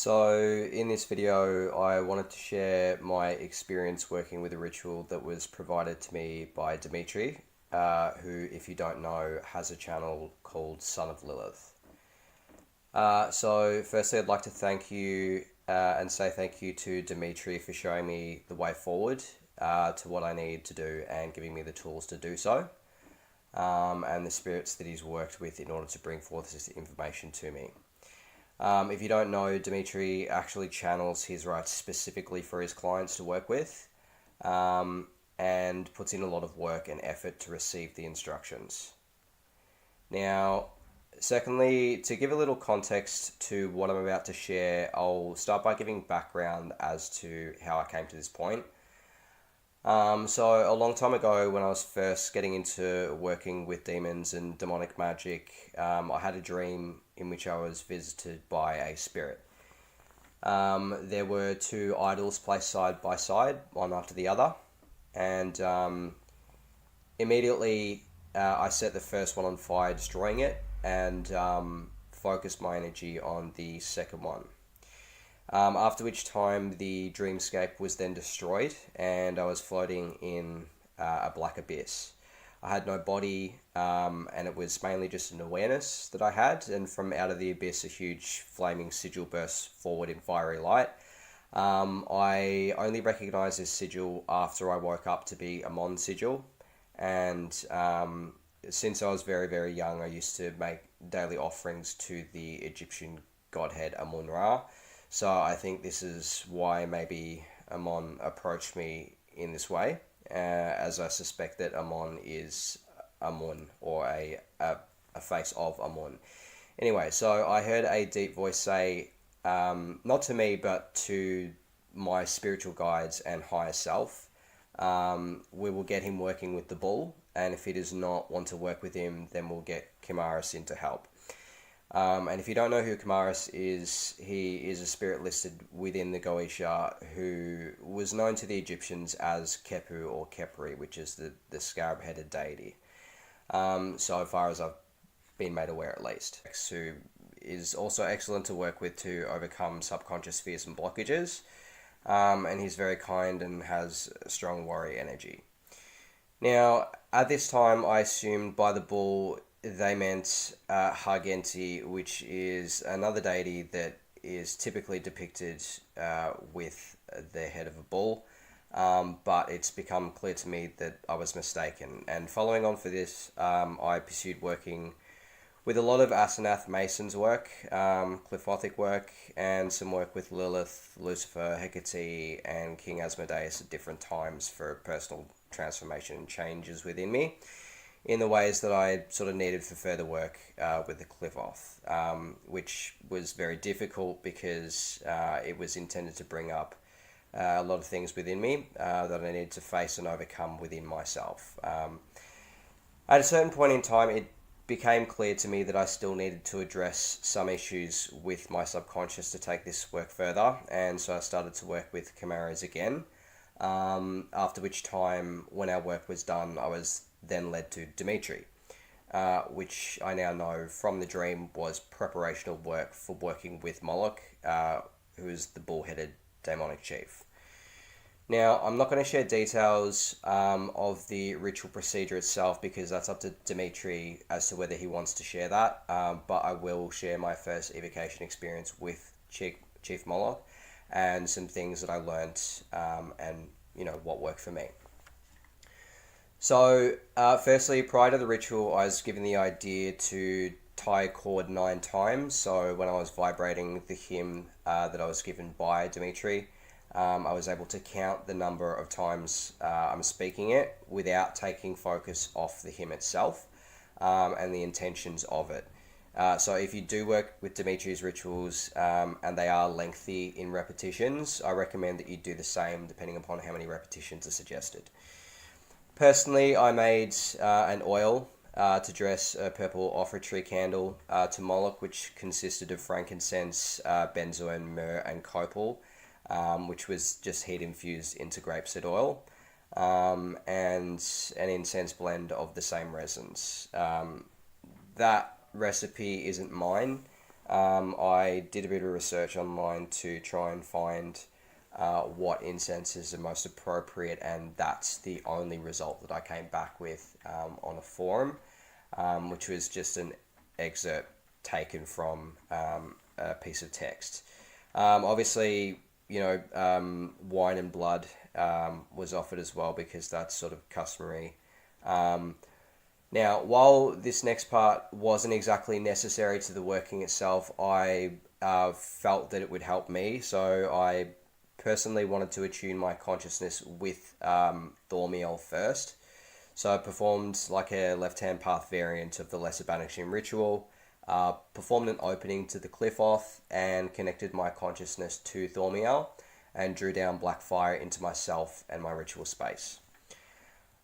So in this video, I wanted to share my experience working with a ritual that was provided to me by Dimitri, who, if you don't know, has a channel called Son of Lilith. So firstly, I'd like to thank you and say thank you to Dimitri for showing me the way forward to what I need to do and giving me the tools to do so, and the spirits that he's worked with in order to bring forth this information to me. If you don't know, Dimitri actually channels his rights specifically for his clients to work with, and puts in a lot of work and effort to receive the instructions. Now, secondly, to give a little context to what I'm about to share, I'll start by giving background as to how I came to this point. So a long time ago, when I was first getting into working with demons and demonic magic, I had a dream in which I was visited by a spirit. There were two idols placed side by side, one after the other, and immediately I set the first one on fire, destroying it, and focused my energy on the second one. After which time the dreamscape was then destroyed and I was floating in a black abyss. I had no body, and it was mainly just an awareness that I had, and from out of the abyss a huge flaming sigil burst forward in fiery light. I only recognised this sigil after I woke up to be a Mon sigil, and since I was very, very young I used to make daily offerings to the Egyptian godhead Amun-Ra. So I think this is why maybe Amon approached me in this way, as I suspect that Amon is Amun, or a face of Amun. Anyway, so I heard a deep voice say, not to me, but to my spiritual guides and higher self, we will get him working with the bull, and if he does not want to work with him, then we'll get Kimaris in to help. And if you don't know who Kimaris is, he is a spirit listed within the Goetia who was known to the Egyptians as Kepu or Kepri, which is the scarab-headed deity. So far as I've been made aware at least. Who is also excellent to work with to overcome subconscious fears and blockages. And he's very kind and has strong warrior energy. Now, at this time, I assumed by the bull they meant Hargenti, which is another deity that is typically depicted with the head of a bull, but it's become clear to me that I was mistaken. And following on for this, I pursued working with a lot of Asenath Mason's work, Cliffothic work, and some work with Lilith, Lucifer, Hecate, and King Asmodeus at different times for personal transformation and changes within me, in the ways that I sort of needed for further work with the Cliffoth, which was very difficult because it was intended to bring up a lot of things within me that I needed to face and overcome within myself. At a certain point in time, it became clear to me that I still needed to address some issues with my subconscious to take this work further, and so I started to work with Chimeras again, after which time, when our work was done, I was then led to Dimitri, which I now know from the dream was preparational work for working with Moloch, who is the bull-headed demonic chief. Now, I'm not going to share details of the ritual procedure itself because that's up to Dimitri as to whether he wants to share that, but I will share my first evocation experience with Chief Moloch and some things that I learnt, and what worked for me. So, firstly, prior to the ritual, I was given the idea to tie a cord 9 times. So when I was vibrating the hymn that I was given by Dimitri, I was able to count the number of times I'm speaking it without taking focus off the hymn itself, and the intentions of it. So if you do work with Dimitri's rituals, and they are lengthy in repetitions, I recommend that you do the same depending upon how many repetitions are suggested. Personally, I made an oil to dress a purple offertory candle to Moloch, which consisted of frankincense, benzoin, myrrh, and copal, which was just heat infused into grapeseed oil, and an incense blend of the same resins. That recipe isn't mine. I did a bit of research online to try and find what incense is the most appropriate, and that's the only result that I came back with on a forum, which was just an excerpt taken from a piece of text. Obviously, wine and blood was offered as well, because that's sort of customary. Now, while this next part wasn't exactly necessary to the working itself, I felt that it would help me, so I personally wanted to attune my consciousness with Thormiel first. So I performed like a left-hand path variant of the Lesser Banishing ritual, performed an opening to the cliff off, and connected my consciousness to Thormiel, and drew down black fire into myself and my ritual space.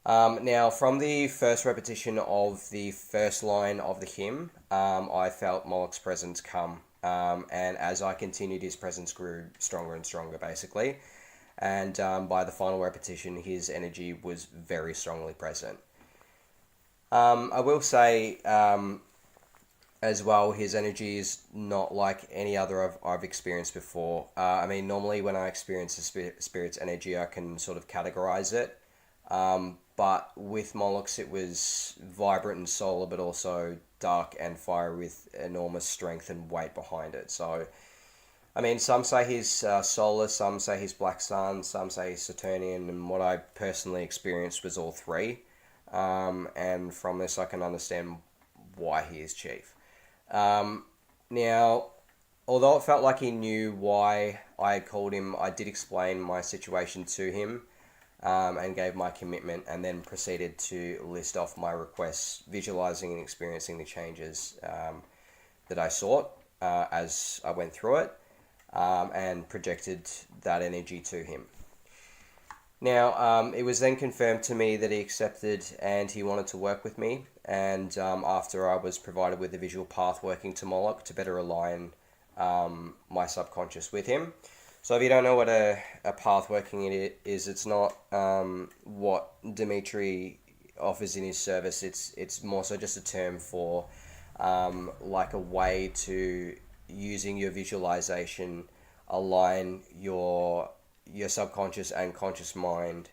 Now, from the first repetition of the first line of the hymn, I felt Moloch's presence come, and as I continued, his presence grew stronger and stronger, basically. And by the final repetition, his energy was very strongly present. I will say, as well, his energy is not like any other I've experienced before. Normally when I experience a spirit's energy, I can sort of categorize it. But with Moloch's, it was vibrant and solar, but also dark and fire with enormous strength and weight behind it. So, some say he's solar, some say he's black sun, some say he's Saturnian, and what I personally experienced was all three. And from this, I can understand why he is chief. Now, although it felt like he knew why I had called him, I did explain my situation to him, and gave my commitment, and then proceeded to list off my requests, visualizing and experiencing the changes that I sought as I went through it, and projected that energy to him. Now, it was then confirmed to me that he accepted and he wanted to work with me, and after I was provided with a visual path working to Moloch to better align my subconscious with him. So if you don't know what a path working is, it's not what Dimitri offers in his service. It's more so just a term for like a way to, using your visualization, align your subconscious and conscious mind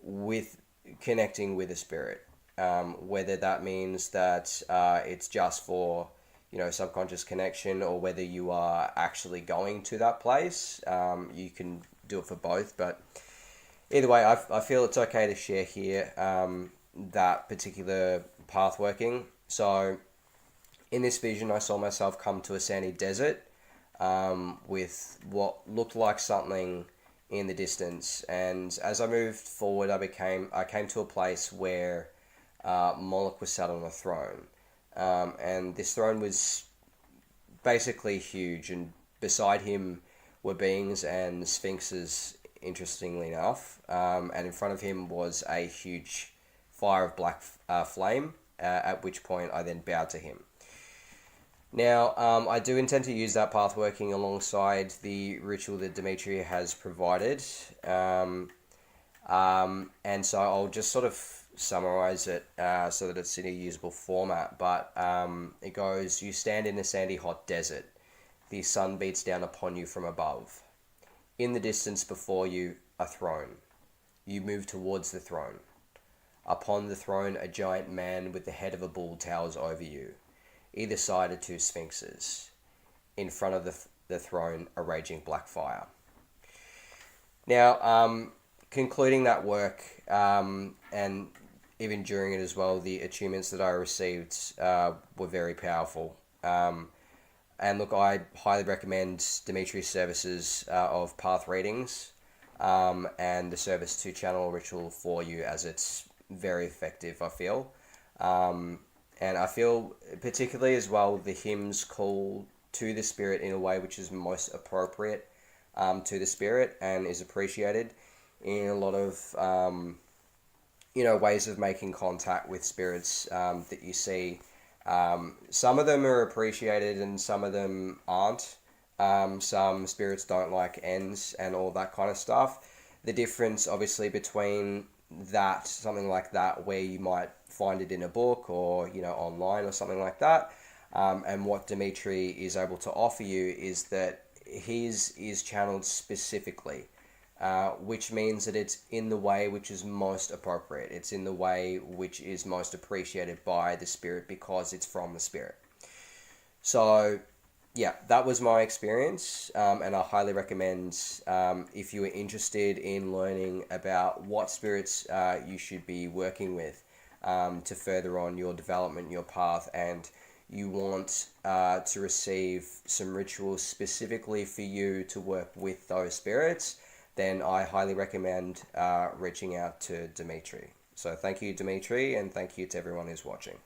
with connecting with a spirit. Whether that means that it's just for subconscious connection, or whether you are actually going to that place. You can do it for both, but either way, I feel it's okay to share here that particular path working. So in this vision, I saw myself come to a sandy desert with what looked like something in the distance, and as I moved forward, I came to a place where Moloch was sat on a throne. And this throne was basically huge, and beside him were beings and sphinxes, interestingly enough, and in front of him was a huge fire of black flame, at which point I then bowed to him. Now, I do intend to use that path working alongside the ritual that Dimitri has provided, and so I'll just sort of summarize it so that it's in a usable format, but it goes: you stand in a sandy hot desert, the sun beats down upon you from above. In the distance before you, a throne. You move towards the throne. Upon the throne, a giant man with the head of a bull towers over you. Either side are two sphinxes. In front of the throne, a raging black fire. Now, concluding that work, and even during it as well, the attunements that I received were very powerful. And look, I highly recommend Dimitri's services of path readings and the service to channel a ritual for you, as it's very effective, I feel. And I feel particularly as well the hymns call to the spirit in a way which is most appropriate to the spirit and is appreciated in a lot of ways of making contact with spirits that you see. Some of them are appreciated and some of them aren't. Some spirits don't like ends and all that kind of stuff. The difference obviously between that, something like that, where you might find it in a book or online or something like that, And what Dimitri is able to offer you is that his is channeled specifically, which means that it's in the way which is most appropriate. It's in the way which is most appreciated by the Spirit because it's from the Spirit. So, yeah, that was my experience, and I highly recommend, if you are interested in learning about what spirits you should be working with to further on your development, your path, and you want to receive some rituals specifically for you to work with those spirits, then I highly recommend reaching out to Dimitri. So thank you, Dimitri, and thank you to everyone who's watching.